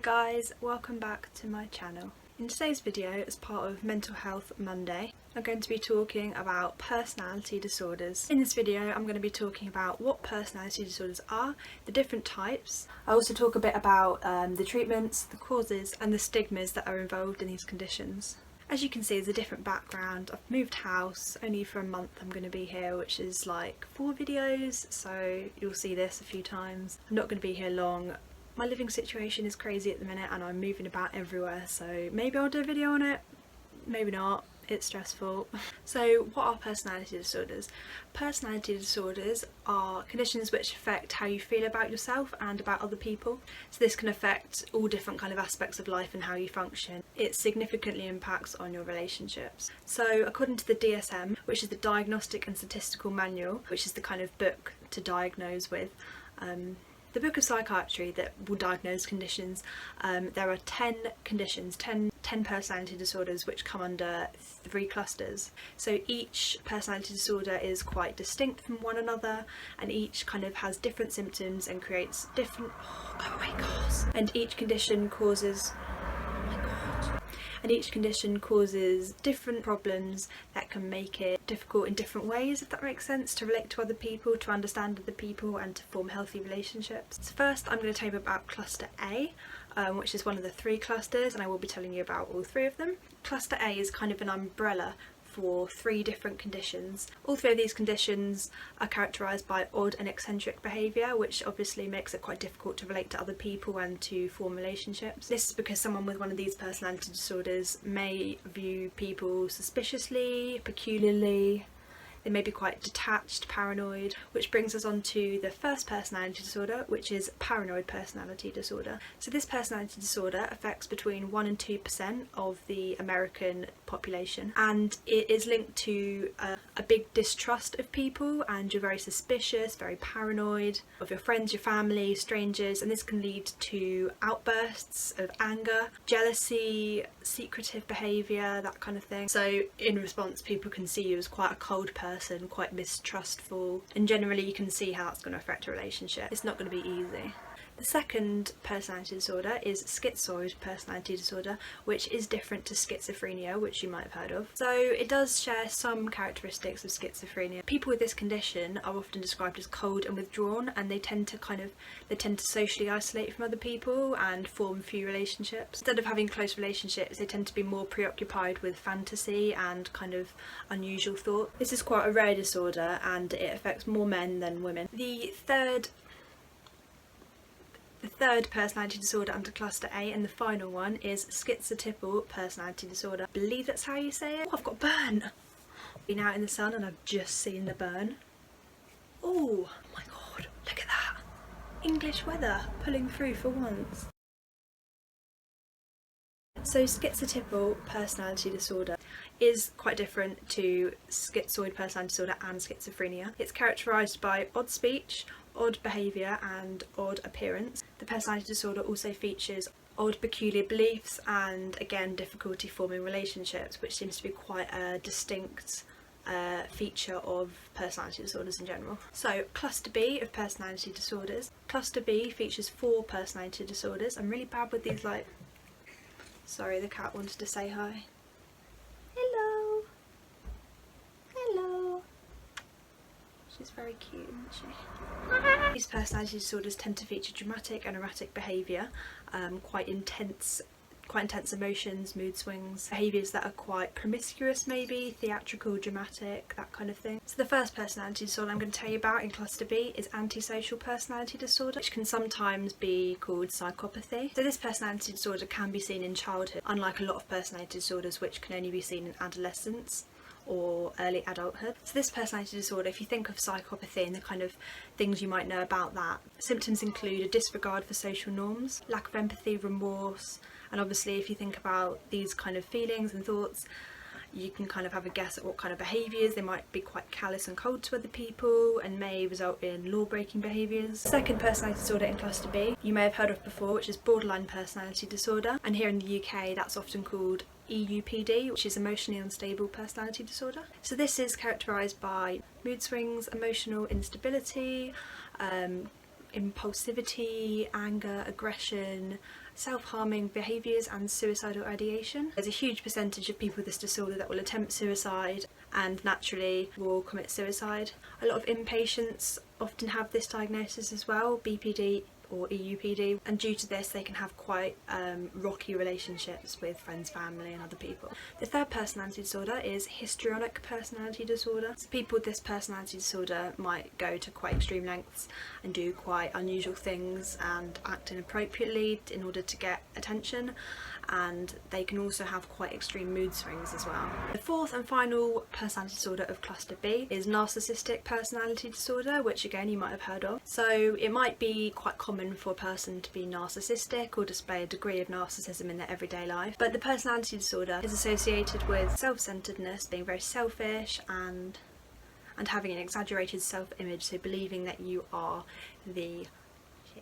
guys, welcome back to my channel. In today's video, as part of Mental Health Monday, I'm going to be talking about personality disorders. In this video, I'm going to be talking about what personality disorders are, the different types. I also talk a bit about the treatments, the causes and the stigmas that are involved in these conditions. As you can see, there's a different background. I've moved house only for a month. I'm going to be here, which is like 4 videos, so you'll see this a few times. I'm not going to be here long. My living situation is crazy at the minute and I'm moving about everywhere, so maybe I'll do a video on it, maybe not. It's stressful. So what are personality disorders? Personality disorders are conditions which affect how you feel about yourself and about other people. So this can affect all different kind of aspects of life and how you function. It significantly impacts on your relationships. So according to the DSM, which is the Diagnostic and Statistical Manual, which is the kind of book to diagnose with, the book of psychiatry that will diagnose conditions, there are 10 conditions, 10 personality disorders which come under 3 clusters. So each personality disorder is quite distinct from one another and each kind of has different symptoms and creates different, and each condition causes different problems that can make it difficult in different ways, if that makes sense, to relate to other people, to understand other people and to form healthy relationships. So first I'm going to tell you about cluster A, which is one of the 3 clusters, and I will be telling you about all 3 of them. Cluster A is kind of an umbrella for 3 different conditions. All 3 of these conditions are characterised by odd and eccentric behaviour, which obviously makes it quite difficult to relate to other people and to form relationships. This is because someone with one of these personality disorders may view people suspiciously, peculiarly. They may be quite detached, paranoid, which brings us on to the first personality disorder, which is paranoid personality disorder. So this personality disorder affects between 1 and 2% of the American population, and it is linked to a big distrust of people, and you're very suspicious, very paranoid of your friends, your family, strangers, and this can lead to outbursts of anger, jealousy, secretive behaviour, that kind of thing. So in response, people can see you as quite a cold person, quite mistrustful, and generally you can see how that's going to affect a relationship. It's not going to be easy. The second personality disorder is schizoid personality disorder, which is different to schizophrenia, which you might have heard of. So it does share some characteristics of schizophrenia. People with this condition are often described as cold and withdrawn, and they tend to socially isolate from other people and form few relationships. Instead of having close relationships, they tend to be more preoccupied with fantasy and kind of unusual thought. This is quite a rare disorder and it affects more men than women. The third personality disorder under cluster A, and the final one, is schizotypal personality disorder. I believe that's how you say it. Oh, I've got burn! I've been out in the sun and I've just seen the burn. Oh my god, look at that! English weather pulling through for once. So schizotypal personality disorder is quite different to schizoid personality disorder and schizophrenia. It's characterised by odd speech, odd behaviour and odd appearance. The personality disorder also features odd peculiar beliefs and again difficulty forming relationships, which seems to be quite a distinct feature of personality disorders in general. So cluster B of personality disorders. Cluster B features 4 personality disorders. I'm really bad with these, like, sorry, the cat wanted to say hi. Hello. Hello. She's very cute, isn't she? These personality disorders tend to feature dramatic and erratic behaviour, quite intense emotions, mood swings, behaviours that are quite promiscuous maybe, theatrical, dramatic, that kind of thing. So the first personality disorder I'm going to tell you about in cluster B is antisocial personality disorder, which can sometimes be called psychopathy. So this personality disorder can be seen in childhood, unlike a lot of personality disorders which can only be seen in adolescence or early adulthood. So this personality disorder, if you think of psychopathy and the kind of things you might know about that, symptoms include a disregard for social norms, lack of empathy, remorse, and obviously if you think about these kind of feelings and thoughts, you can kind of have a guess at what kind of behaviours. They might be quite callous and cold to other people and may result in law-breaking behaviours. Second personality disorder in cluster B you may have heard of before, which is borderline personality disorder, and here in the UK that's often called EUPD, which is emotionally unstable personality disorder. So this is characterised by mood swings, emotional instability, impulsivity, anger, aggression, self-harming behaviours and suicidal ideation. There's a huge percentage of people with this disorder that will attempt suicide and naturally will commit suicide. A lot of inpatients often have this diagnosis as well, BPD or EUPD, and due to this they can have quite rocky relationships with friends, family and other people. The third personality disorder is histrionic personality disorder. So people with this personality disorder might go to quite extreme lengths and do quite unusual things and act inappropriately in order to get attention, and they can also have quite extreme mood swings as well. The fourth and final personality disorder of cluster B is narcissistic personality disorder, which again you might have heard of. So it might be quite common for a person to be narcissistic or display a degree of narcissism in their everyday life, but the personality disorder is associated with self-centeredness, being very selfish and having an exaggerated self-image, so believing that you are the.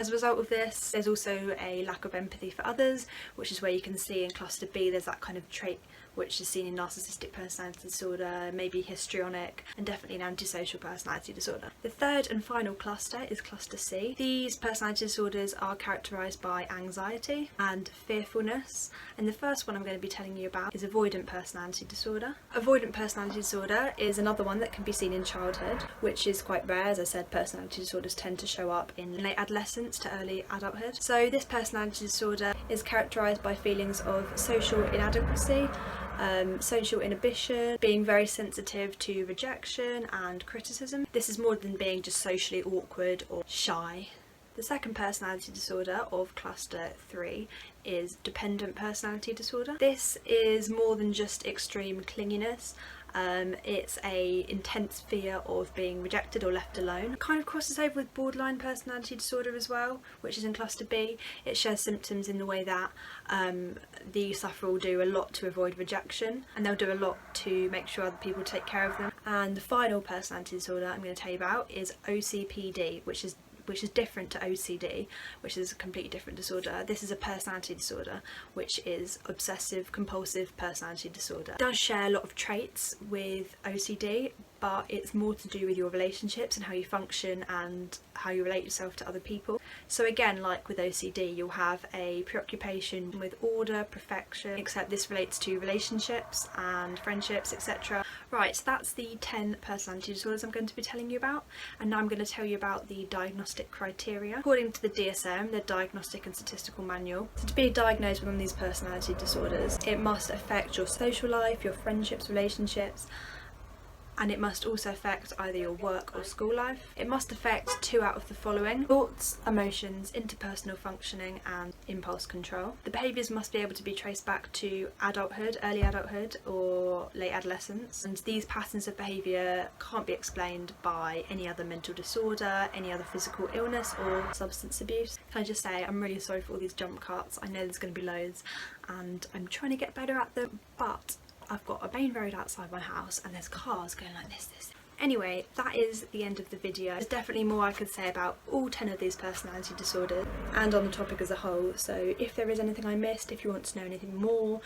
As a result of this, there's also a lack of empathy for others, which is where you can see in cluster B there's that kind of trait which is seen in narcissistic personality disorder, maybe histrionic, and definitely an antisocial personality disorder. The third and final cluster is cluster C. These personality disorders are characterised by anxiety and fearfulness, and the first one I'm going to be telling you about is avoidant personality disorder. Avoidant personality disorder is another one that can be seen in childhood, which is quite rare. As I said, personality disorders tend to show up in late adolescence to early adulthood. So this personality disorder is characterised by feelings of social inadequacy, social inhibition, being very sensitive to rejection and criticism. This is more than being just socially awkward or shy. The second personality disorder of cluster 3 is dependent personality disorder. This is more than just extreme clinginess. It's a intense fear of being rejected or left alone. It kind of crosses over with borderline personality disorder as well, which is in cluster B. It shares symptoms in the way that the sufferer will do a lot to avoid rejection, and they'll do a lot to make sure other people take care of them. And the final personality disorder I'm going to tell you about is OCPD, which is different to OCD, which is a completely different disorder. This is a personality disorder, which is obsessive compulsive personality disorder. It does share a lot of traits with OCD, but it's more to do with your relationships and how you function and how you relate yourself to other people. So again, like with OCD, you'll have a preoccupation with order, perfection, except this relates to relationships and friendships, etc. Right, so that's the 10 personality disorders I'm going to be telling you about, and now I'm going to tell you about the diagnostic criteria. According to the DSM, the Diagnostic and Statistical Manual, so to be diagnosed with one of these personality disorders, it must affect your social life, your friendships, relationships, and it must also affect either your work or school life. It must affect 2 out of the following: thoughts, emotions, interpersonal functioning and impulse control. The behaviours must be able to be traced back to adulthood, early adulthood or late adolescence, and these patterns of behaviour can't be explained by any other mental disorder, any other physical illness or substance abuse. Can I just say, I'm really sorry for all these jump cuts. I know there's going to be loads and I'm trying to get better at them, but I've got a main road outside my house and there's cars going like this. Anyway, that is the end of the video. There's definitely more I could say about all 10 of these personality disorders and on the topic as a whole, so if there is anything I missed, if you want to know anything more,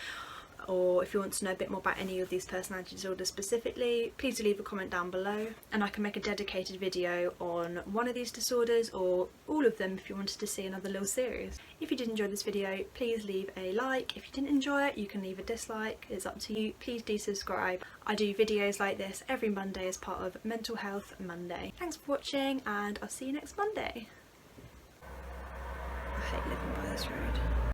or if you want to know a bit more about any of these personality disorders specifically, please do leave a comment down below and I can make a dedicated video on one of these disorders or all of them if you wanted to see another little series. If you did enjoy this video, please leave a like. If you didn't enjoy it, you can leave a dislike. It's up to you. Please do subscribe. I do videos like this every Monday as part of Mental Health Monday. Thanks for watching and I'll see you next Monday. I hate living by this road.